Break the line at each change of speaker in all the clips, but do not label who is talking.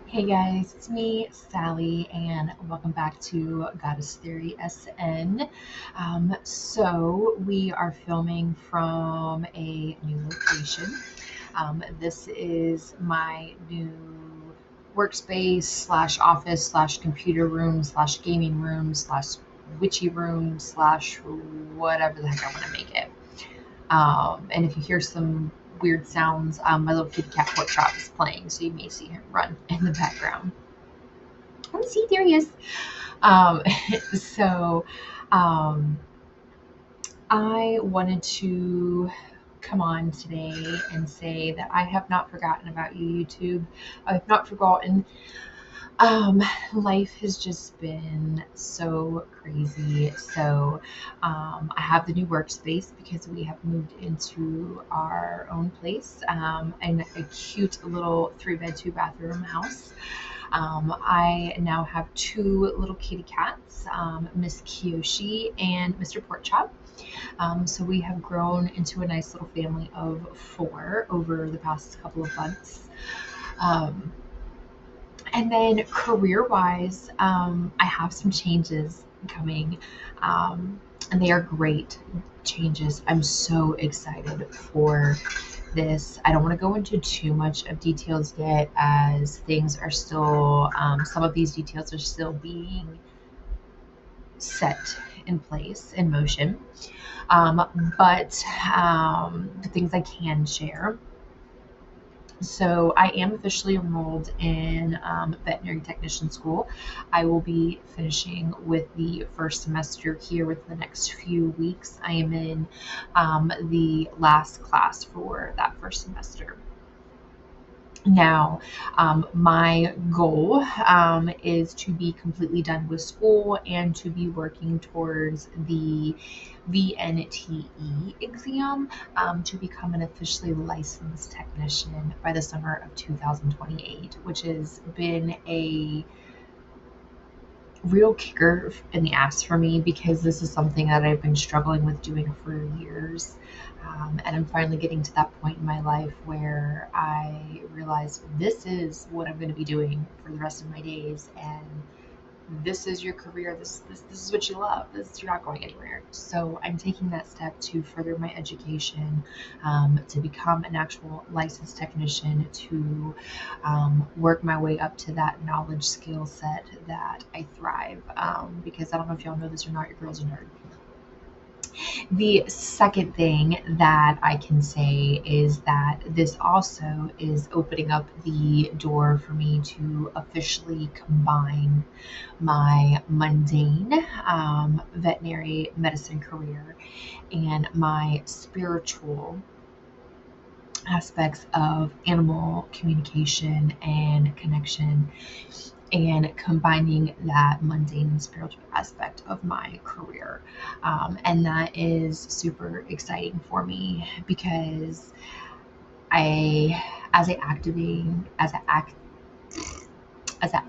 Hey guys, it's me, Sally, and welcome back to Goddess Theory SN. We are filming from a new location. This is my new workspace slash office slash computer room slash gaming room slash witchy room slash whatever the heck I want to make it. And if you hear some weird sounds, my little kitty cat pork chop is playing, so you may see him run in the background. Oh, see, there he is. Um, so, um, I wanted to come on today and say that I have not forgotten about you, YouTube. I've not forgotten. Um, Life has just been so crazy. I have the new workspace because we have moved into our own place, in a cute little 3 bed, 2 bathroom house. I now have two little kitty cats, Miss Kiyoshi and Mr. Porkchop. So we have grown into a nice little family of four over the past couple of months. Um, and then career wise, I have some changes coming, and they are great changes. I'm so excited for this. I don't want to go into too much of details yet, as things are still, some of these details are still being set in place, in motion. But the things I can share. So I am officially enrolled in veterinary technician school. I will be finishing with the first semester here within the next few weeks. I am in the last class for that first semester. Now, my goal is to be completely done with school and to be working towards the VNTE exam, to become an officially licensed technician by the summer of 2028, which has been a real kicker in the ass for me because this is something that I've been struggling with doing for years. And I'm finally getting to that point in my life where I realize this is what I'm going to be doing for the rest of my days. And this is your career. This is what you love. You're not going anywhere. So I'm taking that step to further my education, to become an actual licensed technician, to work my way up to that knowledge skill set that I thrive. Because I don't know if y'all know this or not, your girl's a nerd. The second thing that I can say is that this also is opening up the door for me to officially combine my mundane veterinary medicine career and my spiritual aspects of animal communication and connection, and combining that mundane and spiritual aspect of my career. And that is super exciting for me because I, as a activating, as an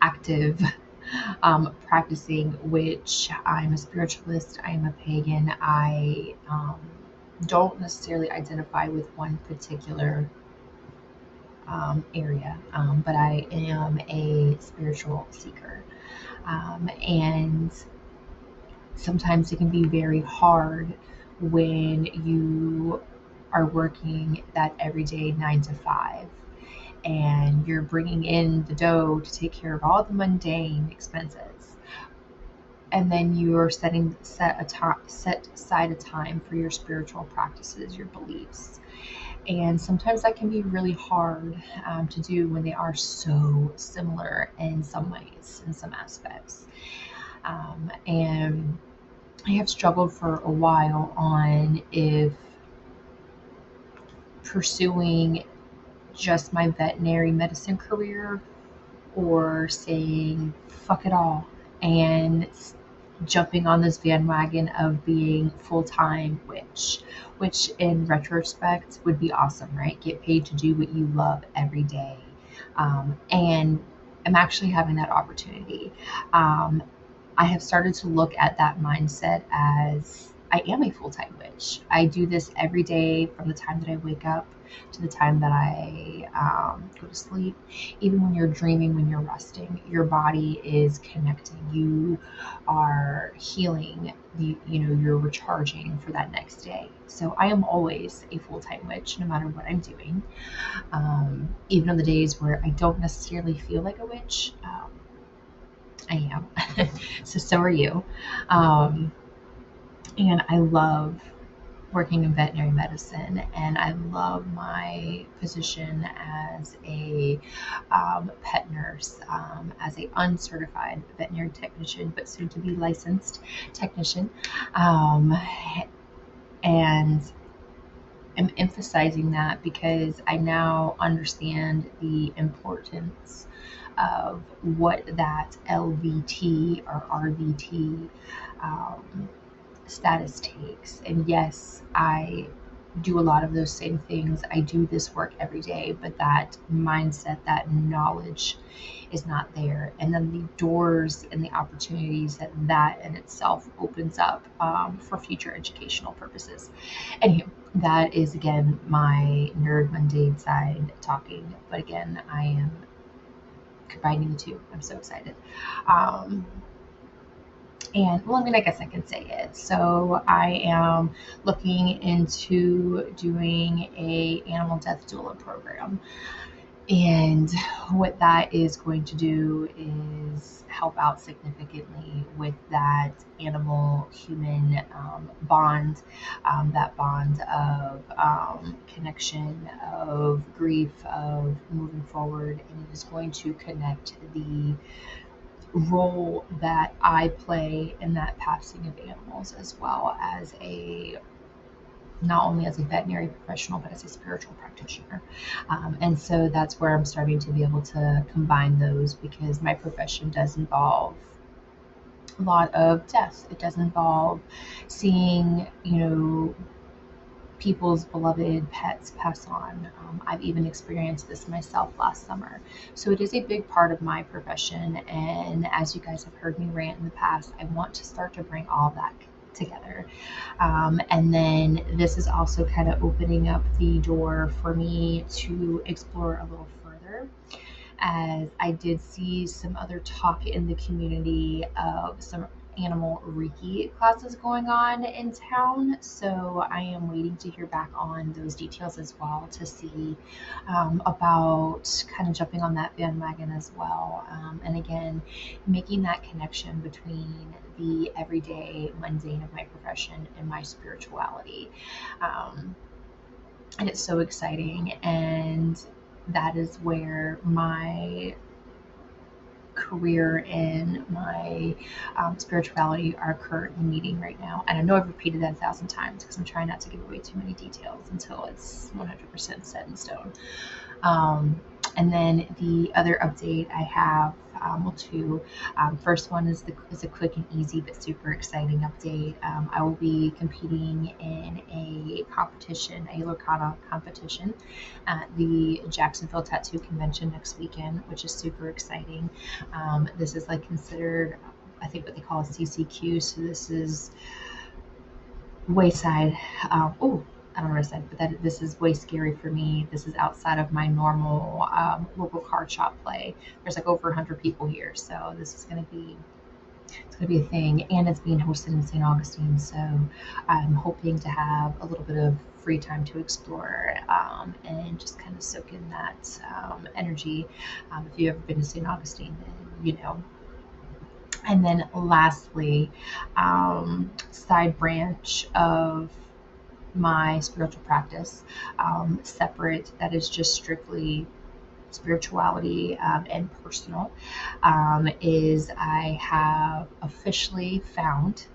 active practicing witch, I'm a spiritualist, I am a pagan. I don't necessarily identify with one particular area, but I am a spiritual seeker. And sometimes it can be very hard when you are working that everyday 9 to 5 and you're bringing in the dough to take care of all the mundane expenses, and then you're set aside a time for your spiritual practices, your beliefs. And sometimes that can be really hard to do when they are so similar in some ways, in some aspects. And I have struggled for a while on if pursuing just my veterinary medicine career or saying fuck it all and jumping on this bandwagon of being full-time witch, which in retrospect would be awesome, right? Get paid to do what you love every day. And I'm actually having that opportunity. I have started to look at that mindset as I am a full-time witch. I do this every day from the time that I wake up to the time that I go to sleep. Even when you're dreaming, when you're resting, your body is connecting. You are healing. You're recharging for that next day. So I am always a full-time witch, no matter what I'm doing. Even on the days where I don't necessarily feel like a witch, I am. So are you. Um, and I love working in veterinary medicine, and I love my position as a pet nurse, as a uncertified veterinary technician, but soon to be licensed technician. Um, and I'm emphasizing that because I now understand the importance of what that LVT or RVT um, status takes. And yes, I do a lot of those same things. I do this work every day, but that mindset, that knowledge is not there. And then the doors and the opportunities that that in itself opens up for future educational purposes. Anywho, that is again my nerd mundane side talking. But again, I am combining the two. I'm so excited. Um, and well, I mean, I guess I can say it. So I am looking into doing a animal death doula program. And what that is going to do is help out significantly with that animal human bond, that bond of connection, of grief, of moving forward. And it is going to connect the role that I play in that passing of animals, as well as not only as a veterinary professional, but as a spiritual practitioner. And so that's where I'm starting to be able to combine those, because my profession does involve a lot of death. It does involve seeing, people's beloved pets pass on. I've even experienced this myself last summer. So it is a big part of my profession. And as you guys have heard me rant in the past, I want to start to bring all that together. And then this is also kind of opening up the door for me to explore a little further, as I did see some other talk in the community of some animal Reiki classes going on in town. So I am waiting to hear back on those details as well, to see about kind of jumping on that bandwagon as well. And again, making that connection between the everyday mundane of my profession and my spirituality. And it's so exciting. And that is where my career and my spirituality are currently meeting right now. And I know I've repeated that 1,000 times because I'm trying not to give away too many details until it's 100% set in stone. And then the other update I have, well, two. First one is a quick and easy but super exciting update. I will be competing in a competition, a Lorcana competition, at the Jacksonville Tattoo Convention next weekend, which is super exciting. This is like considered, I think, what they call a CCQ. So this is wayside. I don't know what I said, but this is way scary for me. This is outside of my normal local card shop play. There's like over 100 people here, so this is it's gonna be a thing, and it's being hosted in St. Augustine. So I'm hoping to have a little bit of free time to explore and just kind of soak in that energy. If you've ever been to St. Augustine, then you know. And then lastly, side branch of my spiritual practice, separate, that is just strictly spirituality and personal, is I have officially found,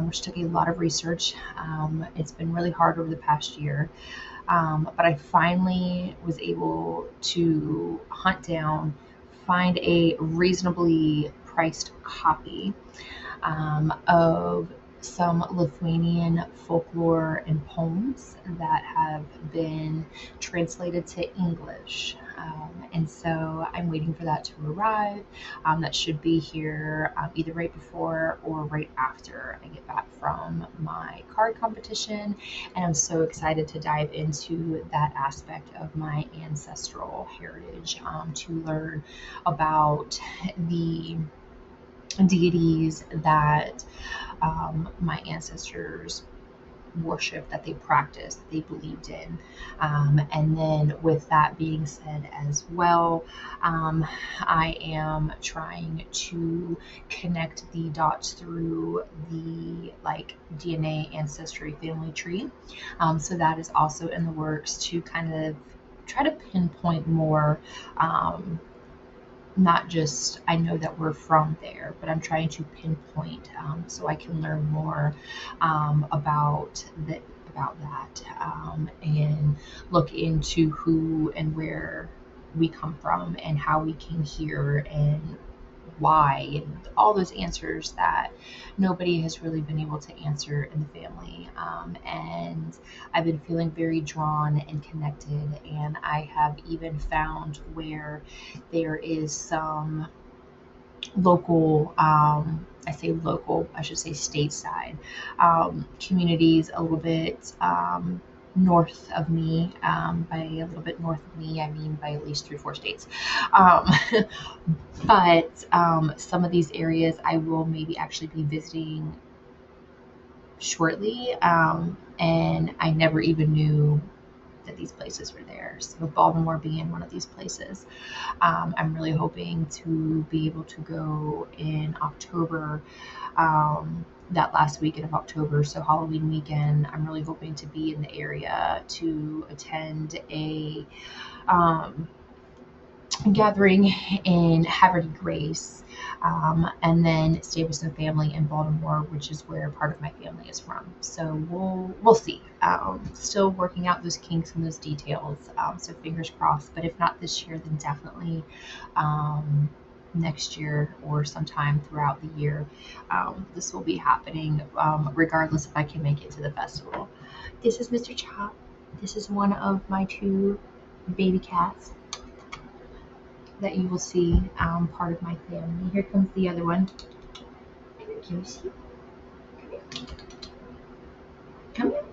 which took a lot of research. It's been really hard over the past year, but I finally was able to hunt down, find a reasonably priced copy of some Lithuanian folklore and poems that have been translated to English. And so I'm waiting for that to arrive. That should be here either right before or right after I get back from my card competition. And I'm so excited to dive into that aspect of my ancestral heritage, to learn about the deities that my ancestors worship, that they practiced, that they believed in. And then, with that being said, as well, I am trying to connect the dots through the like DNA ancestry family tree. So, that is also in the works to kind of try to pinpoint more. Not just I know that we're from there, but I'm trying to pinpoint, so I can learn more about that, and look into who and where we come from and how we came here and why, and all those answers that nobody has really been able to answer in the family. And I've been feeling very drawn and connected, and I have even found where there is some local, I say local, I should say stateside, communities a little bit north of me. By a little bit north of me, I mean by at least 3 or 4 states. Um, but some of these areas I will maybe actually be visiting shortly, and I never even knew that these places were there. So Baltimore being one of these places. I'm really hoping to be able to go in October, that last weekend of October, so Halloween weekend. I'm really hoping to be in the area to attend a um, gathering in Haverty Grace, and then stay with some family in Baltimore, which is where part of my family is from. So we'll see. Still working out those kinks and those details. So fingers crossed. But if not this year, then definitely next year or sometime throughout the year. This will be happening, regardless if I can make it to the festival. This is Mr. Chop. This is one of my 2 baby cats that you will see, part of my family. Here comes the other one. Come here, Kiyoshi. Come here. Come here.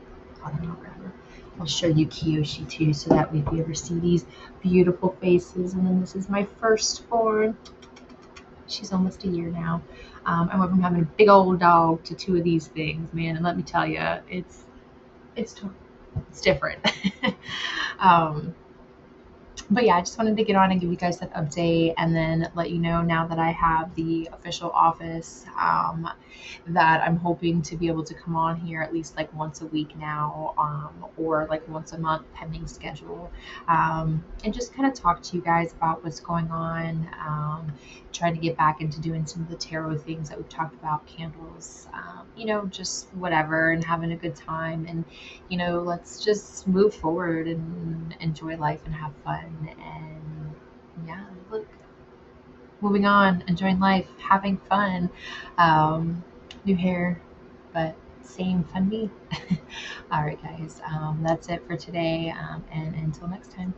Hold on, I'll grab her. I'll show you Kiyoshi too, so that way if you ever see these beautiful faces. And then this is my firstborn. She's almost a year now. I went from having a big old dog to 2 of these things, man. And let me tell you, it's different. um, but yeah, I just wanted to get on and give you guys that update, and then let you know now that I have the official office, that I'm hoping to be able to come on here at least like once a week now, or like once a month, pending schedule, and just kind of talk to you guys about what's going on. Trying to get back into doing some of the tarot things that we've talked about, candles, just whatever, and having a good time. And let's just move forward and enjoy life and have fun. And yeah, look, moving on, enjoying life, having fun. New hair, but same fun me. All right, guys, that's it for today. And until next time.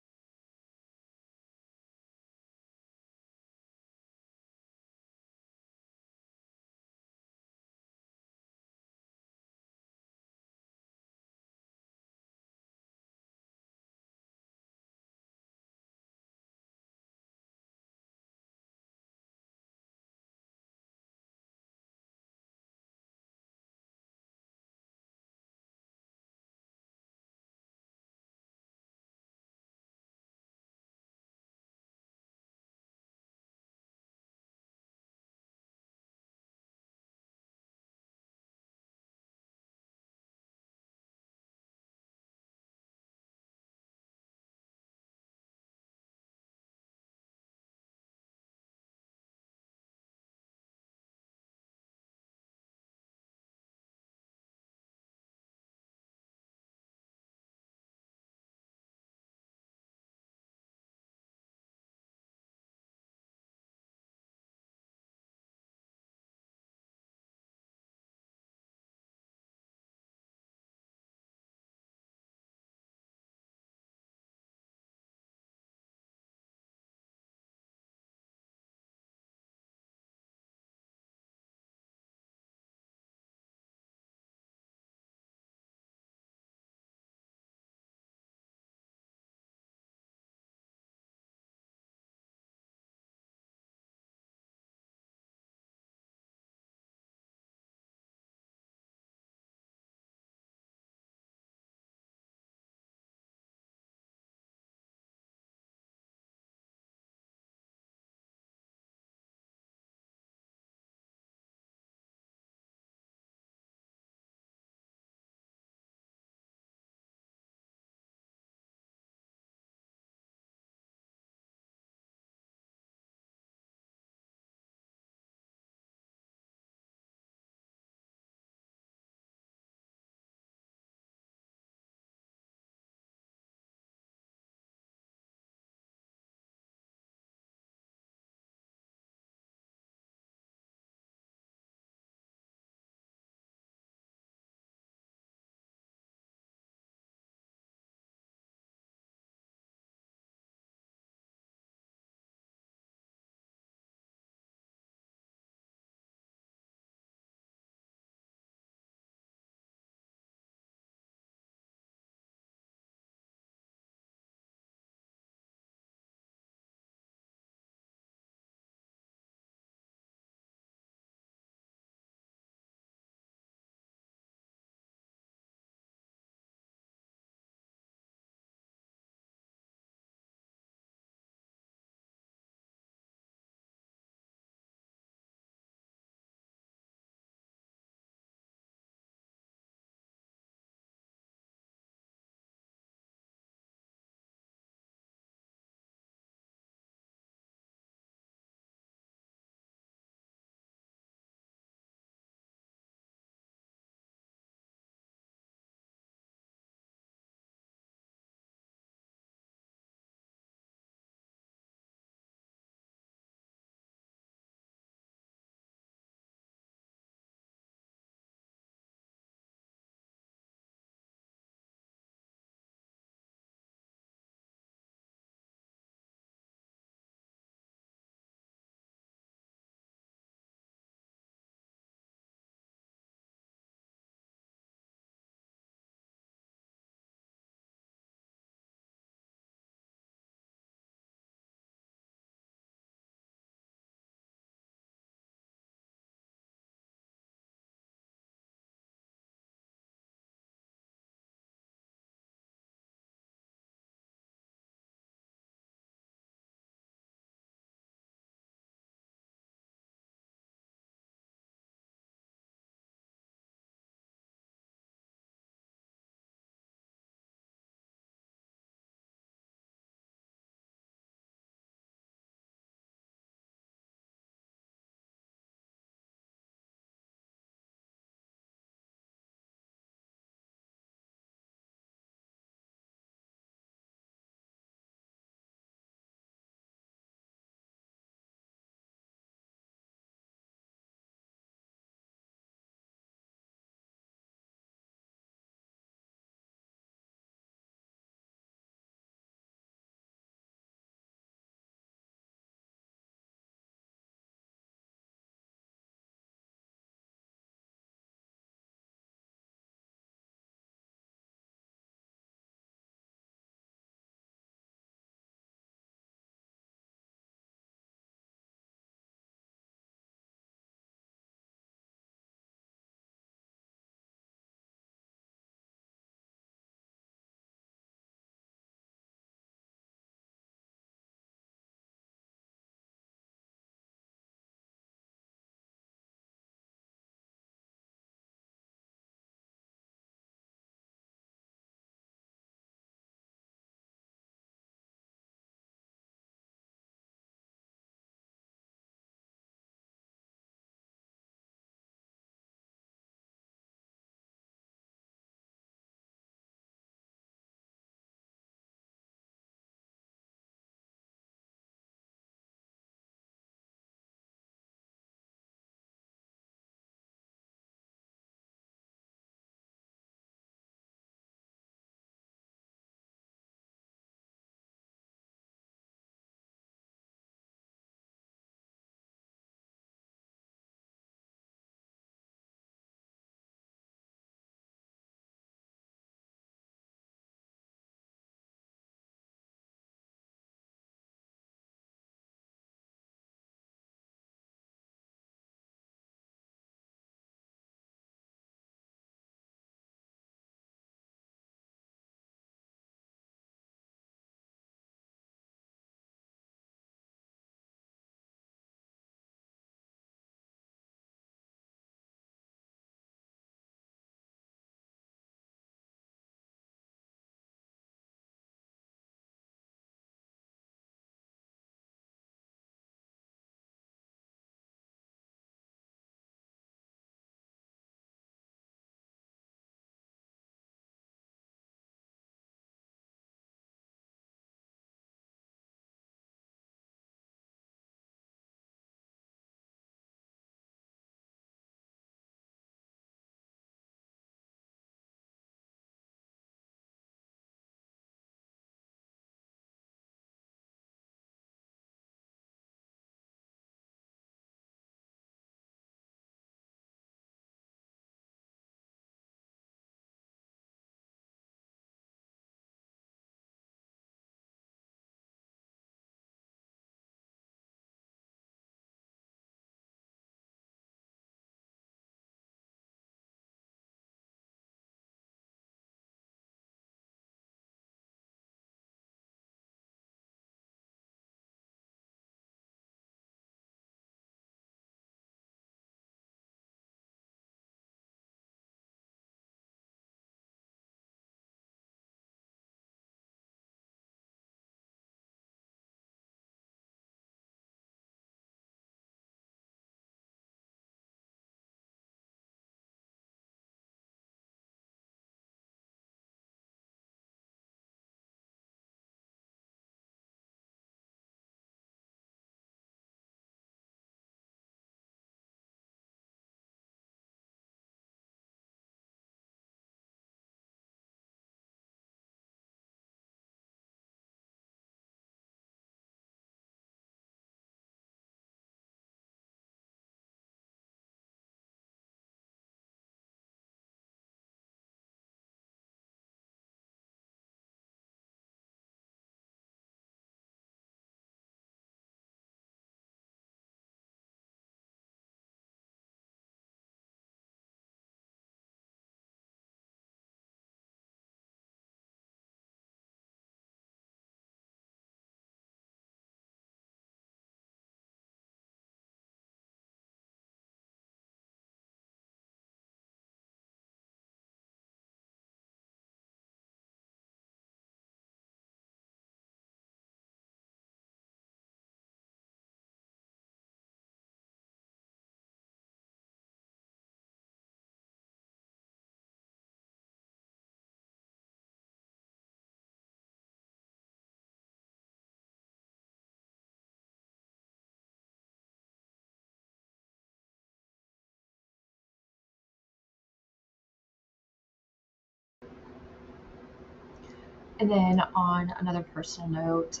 And then on another personal note,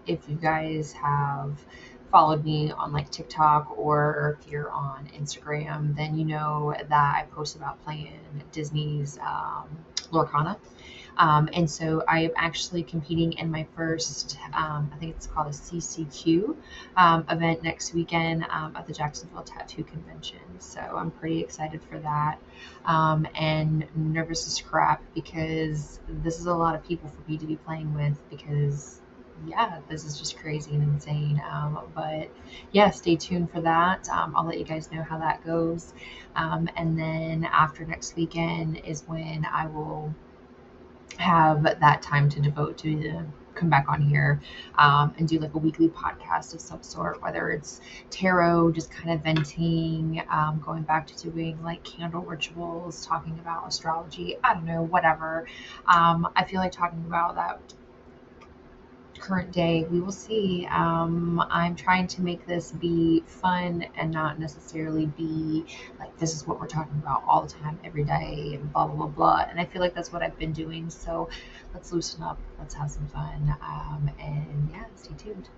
if you guys have followed me on like TikTok or if you're on Instagram, then you know that I post about playing Disney's Lorcana. And so I am actually competing in my first, I think it's called a CCQ event next weekend at the Jacksonville Tattoo Convention. So I'm pretty excited for that, and nervous as crap because this is a lot of people for me to be playing with because. Yeah, this is just crazy and insane. But yeah, stay tuned for that. I'll let you guys know how that goes. And then after next weekend is when I will have that time to devote to come back on here and do like a weekly podcast of some sort, whether it's tarot, just kind of venting, going back to doing like candle rituals, talking about astrology, I don't know, whatever. I feel like talking about that current day, we will see. I'm trying to make this be fun and not necessarily be like this is what we're talking about all the time, every day, and blah blah blah blah. And I feel like that's what I've been doing. So let's loosen up. Let's have some fun. And yeah, stay tuned.